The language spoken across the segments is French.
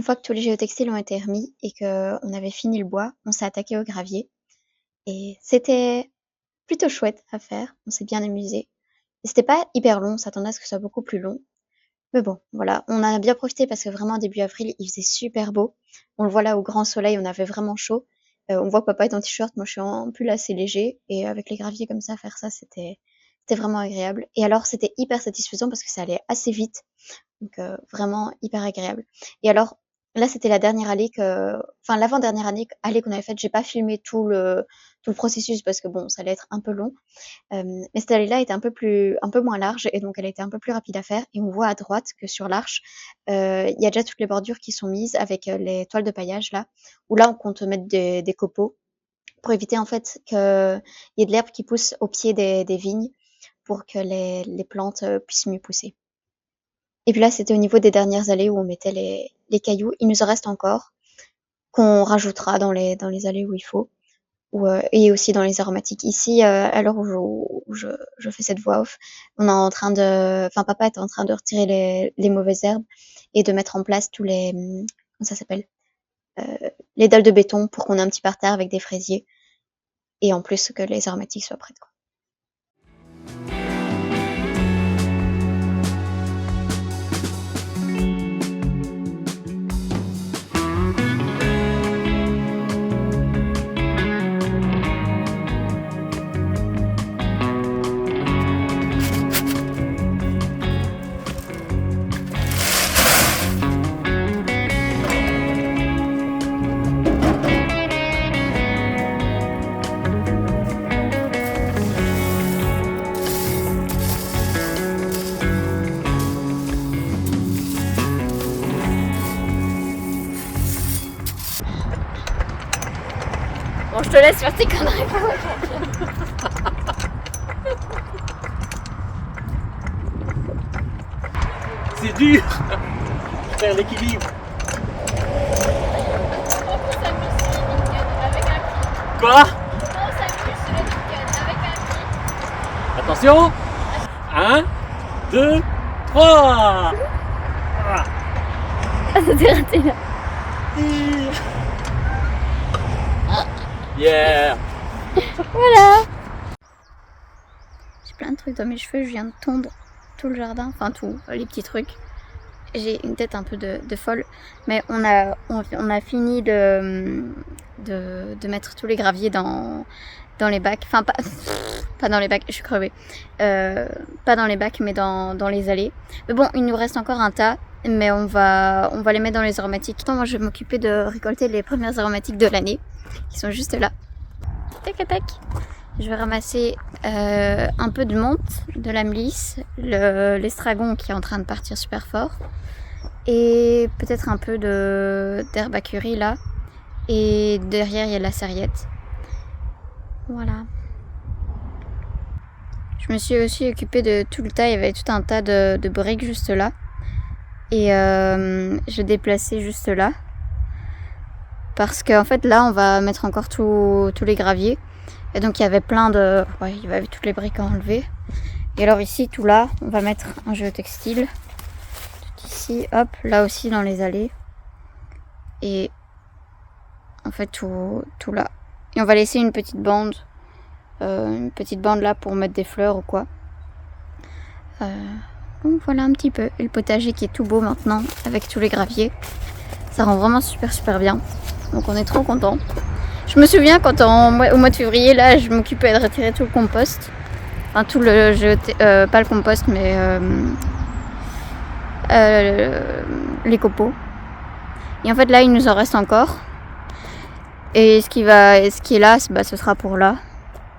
fois que tous les géotextiles ont été remis et qu'on avait fini le bois, on s'est attaqué au gravier. Et c'était plutôt chouette à faire. On s'est bien amusé. Et c'était pas hyper long, on s'attendait à ce que ce soit beaucoup plus long. Mais bon, voilà, on a bien profité parce que vraiment début avril, il faisait super beau. On le voit là au grand soleil, on avait vraiment chaud. On voit que papa est en t-shirt, moi je suis en pull assez léger. Et avec les graviers comme ça, faire ça, c'était vraiment agréable. Et alors, c'était hyper satisfaisant parce que ça allait assez vite. Donc vraiment hyper agréable. Et alors, là, c'était la dernière allée enfin l'avant-dernière allée qu'on avait faite. J'ai pas filmé tout le processus parce que bon, ça allait être un peu long. Mais cette allée-là était un peu moins large et donc elle était un peu plus rapide à faire. Et on voit à droite que sur l'arche, il y a déjà toutes les bordures qui sont mises avec les toiles de paillage là, où là on compte mettre des copeaux pour éviter en fait qu'il y ait de l'herbe qui pousse au pied des vignes pour que les plantes puissent mieux pousser. Et puis là, c'était au niveau des dernières allées où on mettait les cailloux. Il nous en reste encore, qu'on rajoutera dans les allées où il faut, et aussi dans les aromatiques. Ici, à l'heure où je fais cette voix off, enfin, papa est en train de retirer les mauvaises herbes et de mettre en place comment ça s'appelle? Les dalles de béton pour qu'on ait un petit parterre avec des fraisiers. Et en plus, que les aromatiques soient prêtes, quoi. Bon, je te laisse faire tes conneries. C'est dur faire l'équilibre. Quoi? Attention. 1, 2, 3. Ah, ça t'est raté là. Yeah. Voilà. J'ai plein de trucs dans mes cheveux, je viens de tondre tout le jardin, enfin tout, les petits trucs. J'ai une tête un peu de folle, mais on a fini de mettre tous les graviers dans les bacs, enfin pas dans les bacs, je suis crevée, pas dans les bacs mais dans les allées. Mais bon, il nous reste encore un tas, mais on va les mettre dans les aromatiques. Attends, moi je vais m'occuper de récolter les premières aromatiques de l'année, qui sont juste là. Tac tac. Je vais ramasser un peu de menthe, de la mélisse, l'estragon qui est en train de partir super fort, et peut-être un peu d'herbe à curry là, et derrière il y a de la sarriette. Voilà. Je me suis aussi occupée de tout le tas, il y avait tout un tas de briques juste là, et je déplaçais juste là, parce qu'en fait là on va mettre encore tous les graviers. Et donc il y avait il y avait toutes les briques à enlever. Et alors ici, tout là, on va mettre un géotextile. Tout ici, hop, là aussi dans les allées. Et en fait tout là. Et on va laisser une petite bande là pour mettre des fleurs ou quoi. Donc voilà un petit peu. Et le potager qui est tout beau maintenant avec tous les graviers. Ça rend vraiment super bien. Donc on est trop contents. Je me souviens quand au mois de février, là, je m'occupais de retirer tout le compost. Enfin, pas le compost, mais les copeaux. Et en fait, là, il nous en reste encore. Et ce qui est là, ce sera pour là.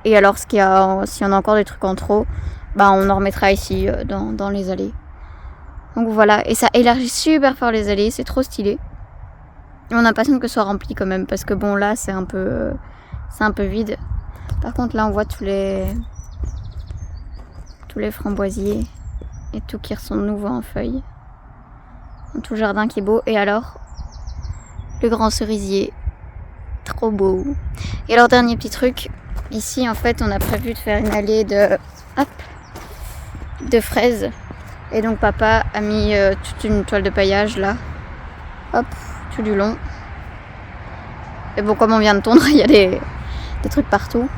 Et alors, s'il y en a encore des trucs en trop, on en remettra ici, dans les allées. Donc voilà. Et ça élargit super fort les allées, c'est trop stylé. Et on a l'impression que ce soit rempli quand même, parce que bon là c'est un peu vide. Par contre là on voit tous les framboisiers et tout qui sont nouveaux en feuilles. Tout le jardin qui est beau. Et alors le grand cerisier, trop beau. Et alors dernier petit truc, ici en fait on a prévu de faire une allée de fraises. Et donc papa a mis toute une toile de paillage là. Hop. tout du long. Et bon, comme on vient de tondre, il y a des trucs partout.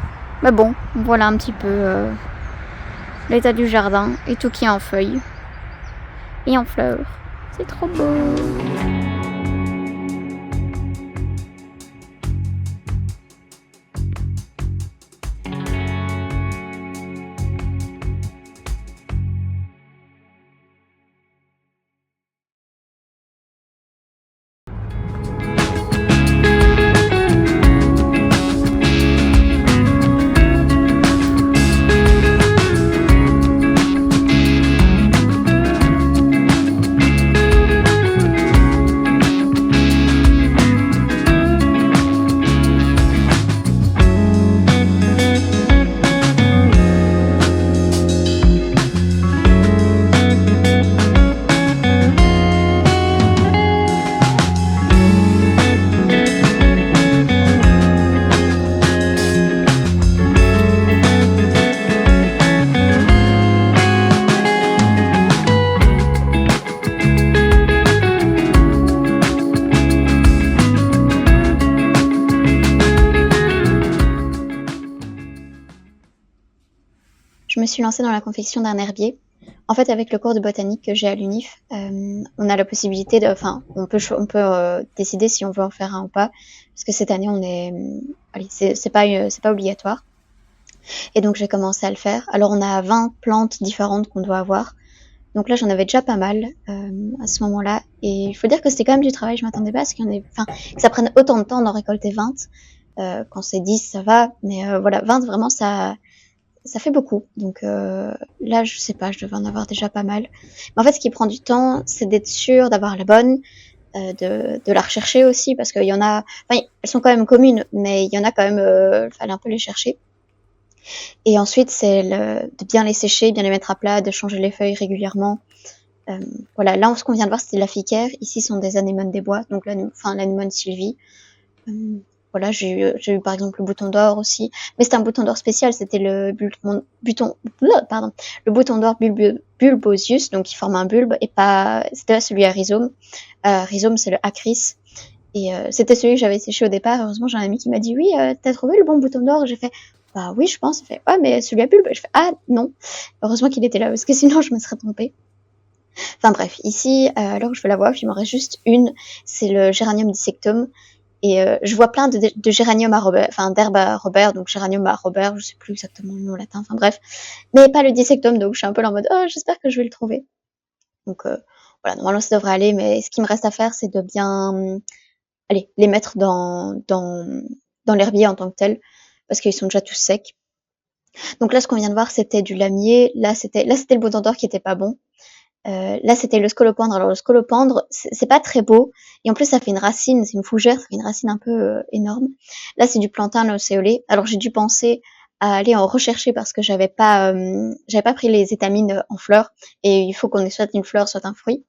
Mais bon, voilà un petit peu l'état du jardin et tout qui est en feuilles et en fleurs. C'est trop beau. Je me suis lancée dans la confection d'un herbier. En fait, avec le cours de botanique que j'ai à l'UNIF, on a la possibilité on peut décider si on veut en faire un ou pas, parce que cette année, c'est pas obligatoire. Et donc, j'ai commencé à le faire. Alors, on a 20 plantes différentes qu'on doit avoir. Donc là, j'en avais déjà pas mal à ce moment-là. Et il faut dire que c'était quand même du travail. Je m'attendais pas à ce que ça prenne autant de temps d'en récolter 20. Quand c'est 10, ça va. Mais voilà, 20, vraiment, ça fait beaucoup. Donc là, je sais pas, je devais en avoir déjà pas mal. Mais en fait, ce qui prend du temps, c'est d'être sûr d'avoir la bonne, de la rechercher aussi, parce qu'il y en a, elles sont quand même communes, mais il y en a quand même, fallait un peu les chercher. Et ensuite, c'est de bien les sécher, bien les mettre à plat, de changer les feuilles régulièrement. Voilà, là, ce qu'on vient de voir, c'était de la ficaire. Ici, sont des anémones des bois, donc l'anémone Sylvie. Voilà, j'ai eu par exemple le bouton d'or aussi, mais c'était un bouton d'or spécial, c'était le bouton d'or bulbosius, donc qui forme un bulbe, et pas, c'était pas celui à rhizome. Rhizome, c'est le acris. Et c'était celui que j'avais séché au départ. Heureusement, j'ai un ami qui m'a dit oui, t'as trouvé le bon bouton d'or. J'ai fait bah oui, je pense. Il fait ouais, mais celui à bulbe. Je fais ah non. Heureusement qu'il était là parce que sinon je me serais trompée. Enfin bref, ici, alors je vais la voir, il m'en reste juste une. C'est le Géranium dissectum. Et je vois plein de géranium à Robert, enfin d'herbe à Robert, donc géranium à Robert, je sais plus exactement le nom latin, enfin bref, mais pas le dissectum, donc je suis un peu là en mode oh j'espère que je vais le trouver. Donc voilà, normalement ça devrait aller, mais ce qui me reste à faire c'est de bien les mettre dans l'herbier en tant que tel, parce qu'ils sont déjà tous secs. Donc là ce qu'on vient de voir c'était du lamier, là c'était le bouton d'or qui était pas bon. Là, c'était le scolopendre. Alors, le scolopendre, c'est pas très beau. Et en plus, ça fait une racine, c'est une fougère, ça fait une racine un peu énorme. Là, c'est du plantain locéolé. Alors, j'ai dû penser à aller en rechercher parce que j'avais pas pris les étamines en fleurs. Et il faut qu'on ait soit une fleur, soit un fruit.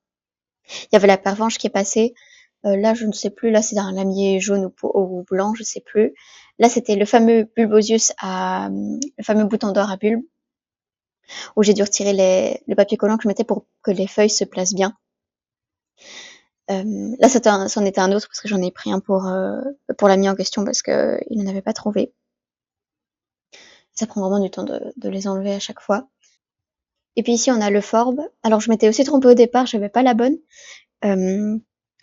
Il y avait la pervenche qui est passée. Là, je ne sais plus. Là, c'est un lamier jaune ou blanc, je sais plus. Là, c'était le fameux bulbosius le fameux bouton d'or à bulbe, où j'ai dû retirer le papier collant que je mettais pour que les feuilles se placent bien. Là, c'en était un autre parce que j'en ai pris un pour l'ami en question parce qu'il n'en avait pas trouvé. Ça prend vraiment du temps de les enlever à chaque fois. Et puis ici, on a le forbe. Alors, je m'étais aussi trompée au départ, j'avais pas la bonne.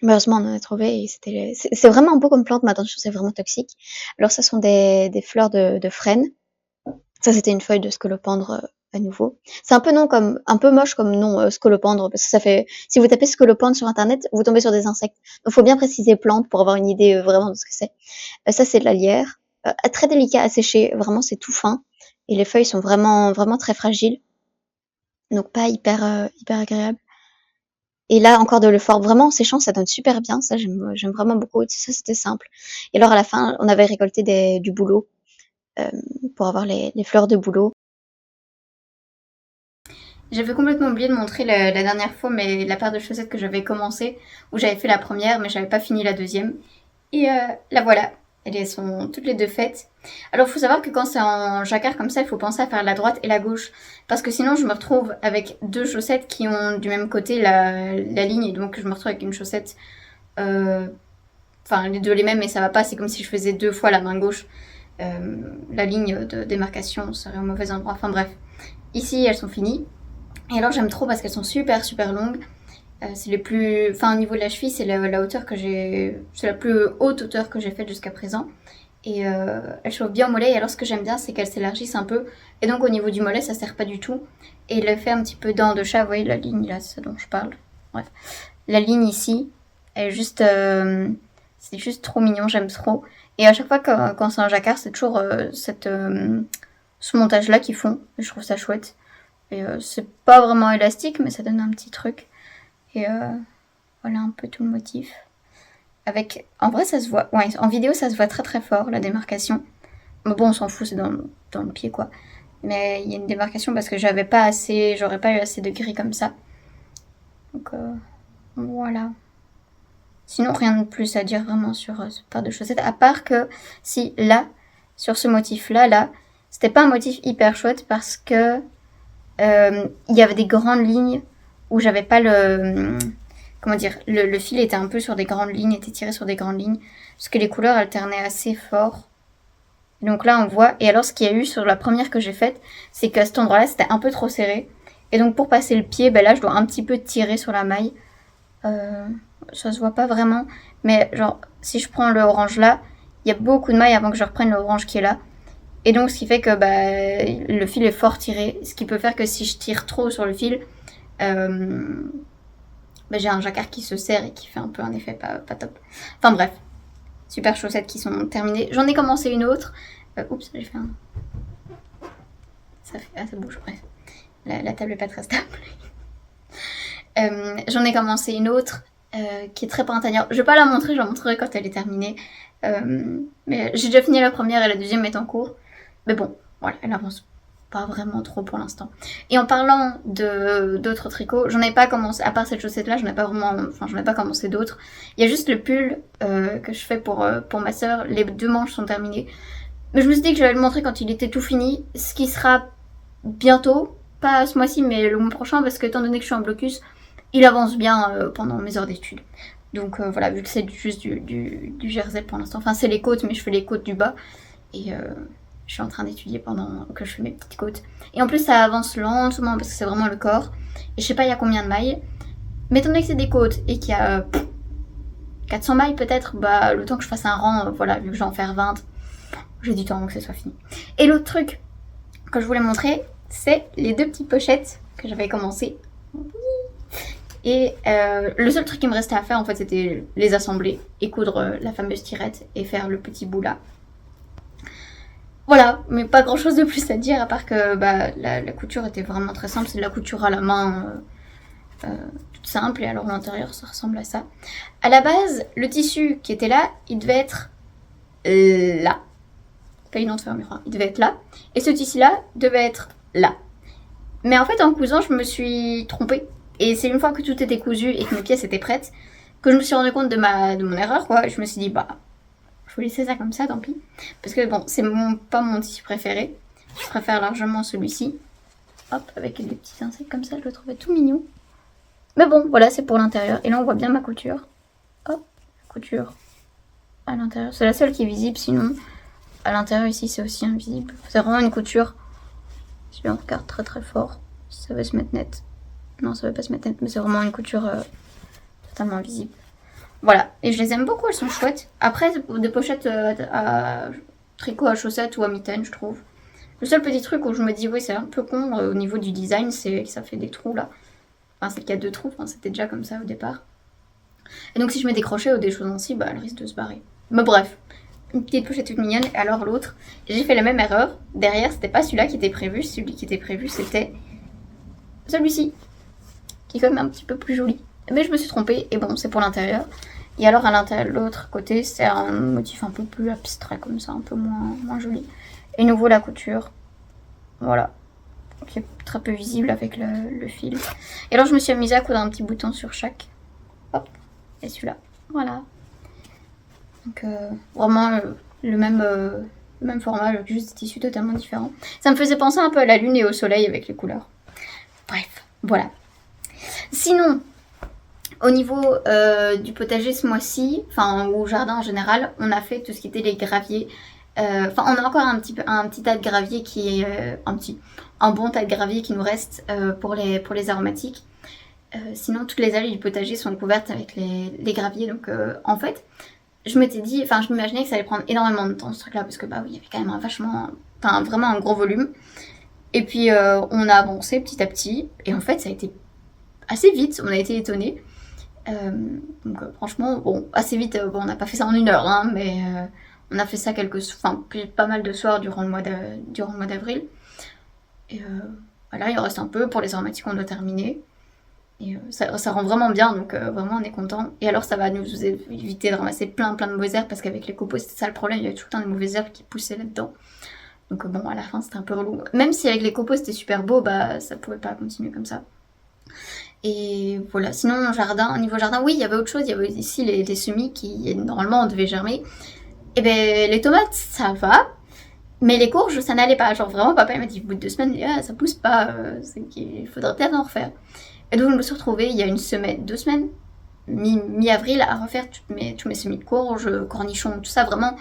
Heureusement, on en a trouvé et c'est vraiment beau comme plante, mais attention, c'est vraiment toxique. Alors, ça sont des fleurs de frêne. Ça, c'était une feuille de scolopendre à nouveau. C'est un peu moche comme nom, scolopendre, parce que ça fait, si vous tapez scolopendre sur internet, vous tombez sur des insectes. Donc, faut bien préciser plante pour avoir une idée vraiment de ce que c'est. Ça, c'est de la lierre. Très délicat à sécher, vraiment, c'est tout fin. Et les feuilles sont vraiment, vraiment très fragiles. Donc, pas hyper agréable. Et là, encore de l'effort. Vraiment, en séchant, ça donne super bien. Ça, j'aime vraiment beaucoup. Ça, c'était simple. Et alors, à la fin, on avait récolté du bouleau, pour avoir les fleurs de bouleau. J'avais complètement oublié de montrer la dernière fois la paire de chaussettes que j'avais commencé, où j'avais fait la première, mais j'avais pas fini la deuxième. Et la voilà. Elles sont toutes les deux faites. Alors, il faut savoir que quand c'est en jacquard comme ça, il faut penser à faire la droite et la gauche. Parce que sinon, je me retrouve avec deux chaussettes qui ont du même côté la ligne. Et donc, je me retrouve avec une chaussette enfin les deux les mêmes, mais ça va pas, c'est comme si je faisais 2 fois la main gauche. La ligne de démarcation serait au mauvais endroit, enfin bref. Ici, elles sont finies. Et alors, j'aime trop parce qu'elles sont super longues. C'est les plus... Enfin, au niveau de la cheville, c'est la hauteur que j'ai... C'est la plus haute hauteur que j'ai faite jusqu'à présent. Et elles chauffent bien au mollet. Et alors, ce que j'aime bien, c'est qu'elles s'élargissent un peu. Et donc, au niveau du mollet, ça sert pas du tout. Et il le fait un petit peu dents de chat. Vous voyez, la ligne, là, c'est ce dont je parle. Bref. La ligne ici, elle est juste... c'est juste trop mignon, j'aime trop. Et à chaque fois quand c'est un jacquard, c'est toujours ce montage-là qu'ils font. Et je trouve ça chouette. Et c'est pas vraiment élastique, mais ça donne un petit truc. Et voilà un peu tout le motif. Avec, en vrai, ça se voit. Ouais, en vidéo, ça se voit très fort, la démarcation. Mais bon, on s'en fout, c'est dans le pied, quoi. Mais il y a une démarcation parce que j'aurais pas eu assez de gris comme ça. Donc, voilà. Sinon, rien de plus à dire vraiment sur ce paire de chaussettes. À part que, si, là, sur ce motif-là, là, c'était pas un motif hyper chouette parce que il y avait des grandes lignes où j'avais pas le... Comment dire, le fil était un peu sur des grandes lignes, était tiré sur des grandes lignes, parce que les couleurs alternaient assez fort. Donc là, on voit, et alors ce qu'il y a eu sur la première que j'ai faite, c'est qu'à cet endroit-là, c'était un peu trop serré. Et donc pour passer le pied, ben là, je dois un petit peu tirer sur la maille. Ça se voit pas vraiment, mais genre, si je prends le orange là, il y a beaucoup de mailles avant que je reprenne le orange qui est là. Et donc, ce qui fait que le fil est fort tiré, ce qui peut faire que si je tire trop sur le fil, j'ai un jacquard qui se serre et qui fait un peu un effet pas top. Enfin bref, super chaussettes qui sont terminées. J'en ai commencé une autre. Oups, j'ai fait un... Ça bouge, bref. La table est pas très stable. J'en ai commencé une autre qui est très printanière. Je vais pas la montrer, je la montrerai quand elle est terminée. Mais j'ai déjà fini la première et la deuxième est en cours. Mais bon, voilà, elle avance pas vraiment trop pour l'instant. Et en parlant d'autres tricots, j'en ai pas commencé, à part cette chaussette là, j'en ai pas commencé d'autres. Il y a juste le pull que je fais pour ma soeur, les 2 manches sont terminées. Mais je me suis dit que j'allais le montrer quand il était tout fini, ce qui sera bientôt, pas ce mois-ci mais le mois prochain, parce que étant donné que je suis en blocus, il avance bien pendant mes heures d'études. Donc voilà, vu que c'est juste du jersey pour l'instant, enfin c'est les côtes, mais je fais les côtes du bas, et je suis en train d'étudier pendant que je fais mes petites côtes. Et en plus ça avance lentement parce que c'est vraiment le corps. Et je sais pas il y a combien de mailles. Mais étant donné que c'est des côtes et qu'il y a 400 mailles peut-être, le temps que je fasse un rang, voilà, vu que j'en faire 20, j'ai du temps avant que ce soit fini. Et l'autre truc que je voulais montrer, c'est les 2 petites pochettes que j'avais commencé. Et le seul truc qui me restait à faire en fait c'était les assembler et coudre la fameuse tirette et faire le petit bout là. Voilà, mais pas grand chose de plus à dire à part que la couture était vraiment très simple, c'est de la couture à la main toute simple et alors l'intérieur ça ressemble à ça. À la base, le tissu qui était là, il devait être là. Pas une autre fermeture, hein. Il devait être là. Et ce tissu là devait être là. Mais en fait en cousant je me suis trompée. Et c'est une fois que tout était cousu et que mes pièces étaient prêtes que je me suis rendu compte de mon erreur quoi. Et je me suis dit je vais laisser ça comme ça, tant pis. Parce que bon, c'est pas mon tissu préféré. Je préfère largement celui-ci. Hop, avec des petits insectes comme ça, je le trouvais tout mignon. Mais bon, voilà, c'est pour l'intérieur. Et là, on voit bien ma couture. Hop, la couture à l'intérieur. C'est la seule qui est visible, sinon, à l'intérieur, ici, c'est aussi invisible. C'est vraiment une couture. Si on regarde très fort, si ça veut se mettre net. Non, ça veut pas se mettre net, mais c'est vraiment une couture totalement visible. Voilà, et je les aime beaucoup, elles sont chouettes. Après, des pochettes à tricot à chaussettes ou à mitaines, je trouve. Le seul petit truc où je me dis, oui, c'est un peu con au niveau du design, c'est que ça fait des trous là. Enfin, c'est qu'il y a 2 trous, c'était déjà comme ça au départ. Et donc, si je mets des crochets ou des choses ainsi, elle risque de se barrer. Mais bref, une petite pochette toute mignonne. Et alors, l'autre, j'ai fait la même erreur. Derrière, c'était pas celui-là qui était prévu. Celui qui était prévu, c'était celui-ci, qui est quand même un petit peu plus joli. Mais je me suis trompée, et bon, c'est pour l'intérieur. Et alors, à l'intérieur, l'autre côté, c'est un motif un peu plus abstrait, comme ça, un peu moins joli. Et nouveau, la couture. Voilà. Qui est très peu visible avec le fil. Et alors, je me suis amusée à coudre un petit bouton sur chaque. Hop. Et celui-là. Voilà. Donc, vraiment, le même format, juste des tissus totalement différents. Ça me faisait penser un peu à la lune et au soleil avec les couleurs. Bref, voilà. Sinon... Au niveau du potager ce mois-ci, enfin au jardin en général, on a fait tout ce qui était les graviers. Enfin, on a encore un petit tas de gravier qui est un bon tas de gravier qui nous reste pour les aromatiques. Sinon, toutes les allées du potager sont couvertes avec les graviers. Donc, en fait, je m'imaginais que ça allait prendre énormément de temps ce truc-là parce que bah oui, il y avait quand même vraiment un gros volume. Et puis, on a avancé petit à petit. Et en fait, ça a été assez vite. On a été étonnés. Donc, franchement, bon, assez vite. Bon, on n'a pas fait ça en 1 heure, hein, mais on a fait ça pas mal de soirs durant le mois d'avril. Et voilà, il en reste un peu. Pour les aromatiques, on doit terminer. Et ça rend vraiment bien, donc vraiment on est content. Et alors ça va nous éviter de ramasser plein de mauvaises herbes, parce qu'avec les copeaux c'était ça le problème, il y avait tout le temps des mauvaises herbes qui poussaient là-dedans. Donc bon, à la fin c'était un peu relou. Même si avec les copeaux c'était super beau, bah ça pouvait pas continuer comme ça. Et voilà, sinon niveau jardin, oui il y avait autre chose, il y avait ici les semis qui normalement devaient germer. Et ben les tomates ça va, mais les courges ça n'allait pas. Genre vraiment papa il m'a dit au bout de 2 semaines, ça pousse pas, il faudrait peut-être en refaire. Et donc je me suis retrouvée il y a 2 semaines, mi-avril, à refaire tous mes semis de courges, cornichons, tout ça. Vraiment,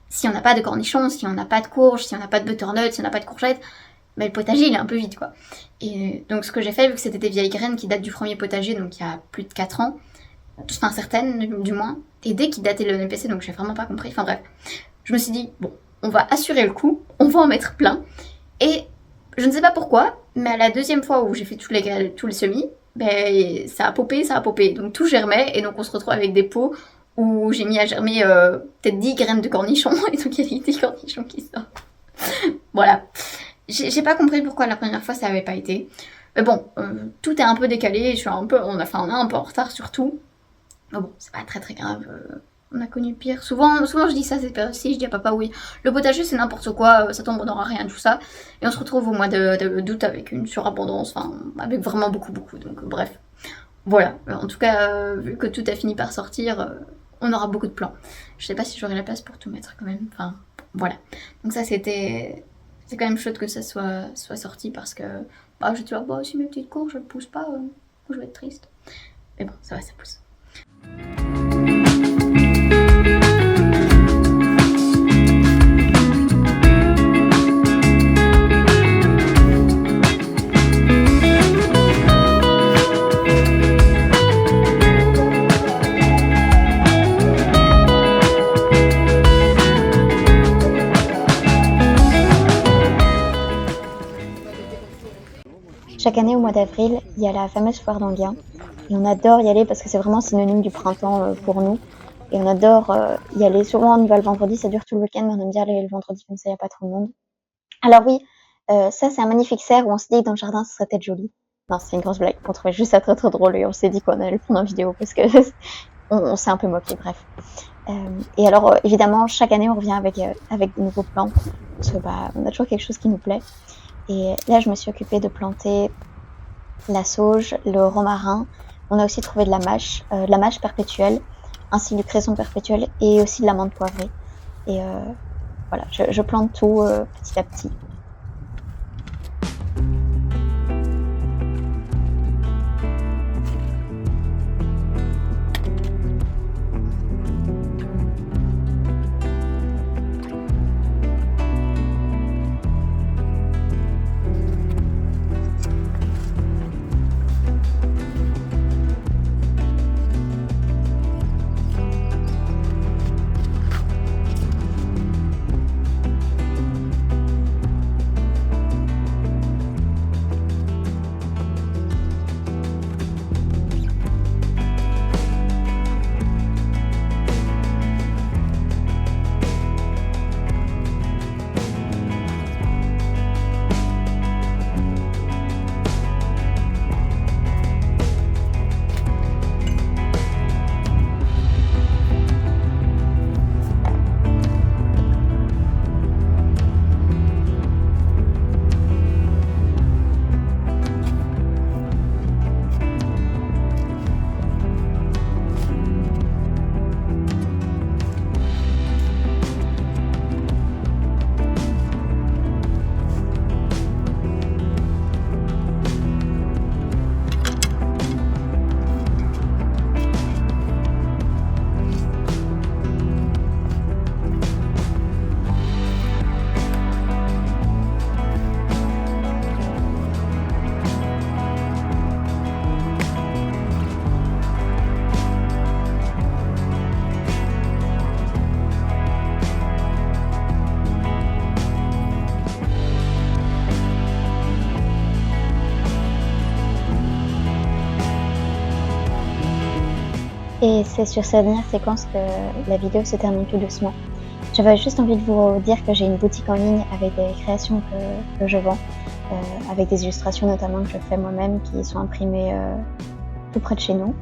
si on n'a pas de cornichons, si on n'a pas de courges, si on n'a pas de butternut, si on n'a pas de courgettes, bah, le potager il est un peu vide quoi. Et donc ce que j'ai fait, vu que c'était des vieilles graines qui datent du premier potager, donc il y a plus de 4 ans, enfin certaines du moins, et dès qu'ils dataient de l'ENPC, donc j'ai vraiment pas compris, enfin bref. Je me suis dit, bon, on va assurer le coup, on va en mettre plein. Et je ne sais pas pourquoi, mais à la deuxième fois où j'ai fait tous les semis, ben, ça a popé, donc tout germait, et donc on se retrouve avec des pots où j'ai mis à germer peut-être 10 graines de cornichons, et donc il y a 10 cornichons qui sortent. Voilà. J'ai pas compris pourquoi la première fois ça avait pas été. Mais bon, tout est un peu décalé, on est un peu en retard sur tout. Mais bon, c'est pas très grave. On a connu pire. Souvent je dis ça cette période-ci, je dis à papa oui, le potager c'est n'importe quoi, ça tombe, on n'aura rien, tout ça. Et on se retrouve au mois d'août avec une surabondance, enfin avec vraiment beaucoup. Donc bref, voilà. En tout cas, vu que tout a fini par sortir, on aura beaucoup de plants. Je sais pas si j'aurai la place pour tout mettre quand même. Enfin, voilà. Donc ça c'est quand même chouette que ça soit sorti, parce que bah, je te dis, bah, si mes petites courges ne poussent pas, je vais être triste. Mais bon, ça va, ça pousse. Chaque année au mois d'avril, il y a la fameuse foire d'Enghien. Et on adore y aller parce que c'est vraiment synonyme du printemps pour nous. Et on adore y aller. Souvent on y va le vendredi, ça dure tout le week-end, mais on aime bien aller le vendredi, comme ça il n'y a pas trop de monde. Alors oui, ça c'est un magnifique cerf où on s'est dit que dans le jardin ce serait peut-être joli. Non, c'est une grosse blague, on trouvait juste ça très drôle, et on s'est dit qu'on allait le prendre en vidéo parce que on s'est un peu moqué, bref. Et alors évidemment chaque année on revient avec de nouveaux plants, parce que bah, on a toujours quelque chose qui nous plaît. Et là, je me suis occupée de planter la sauge, le romarin. On a aussi trouvé de la mâche perpétuelle, ainsi du cresson perpétuel, et aussi de la menthe poivrée. Et voilà, je plante tout petit à petit. Et c'est sur cette dernière séquence que la vidéo se termine tout doucement. J'avais juste envie de vous dire que j'ai une boutique en ligne avec des créations que je vends, avec des illustrations notamment que je fais moi-même qui sont imprimées tout près de chez nous.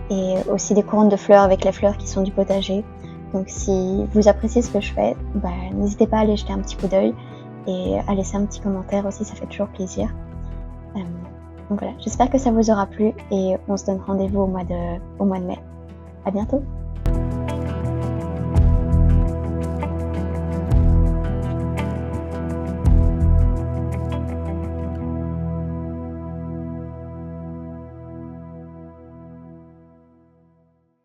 Et aussi des couronnes de fleurs avec les fleurs qui sont du potager. Donc si vous appréciez ce que je fais, n'hésitez pas à aller jeter un petit coup d'œil et à laisser un petit commentaire aussi, ça fait toujours plaisir. Donc voilà, j'espère que ça vous aura plu et on se donne rendez-vous au mois de mai. À bientôt!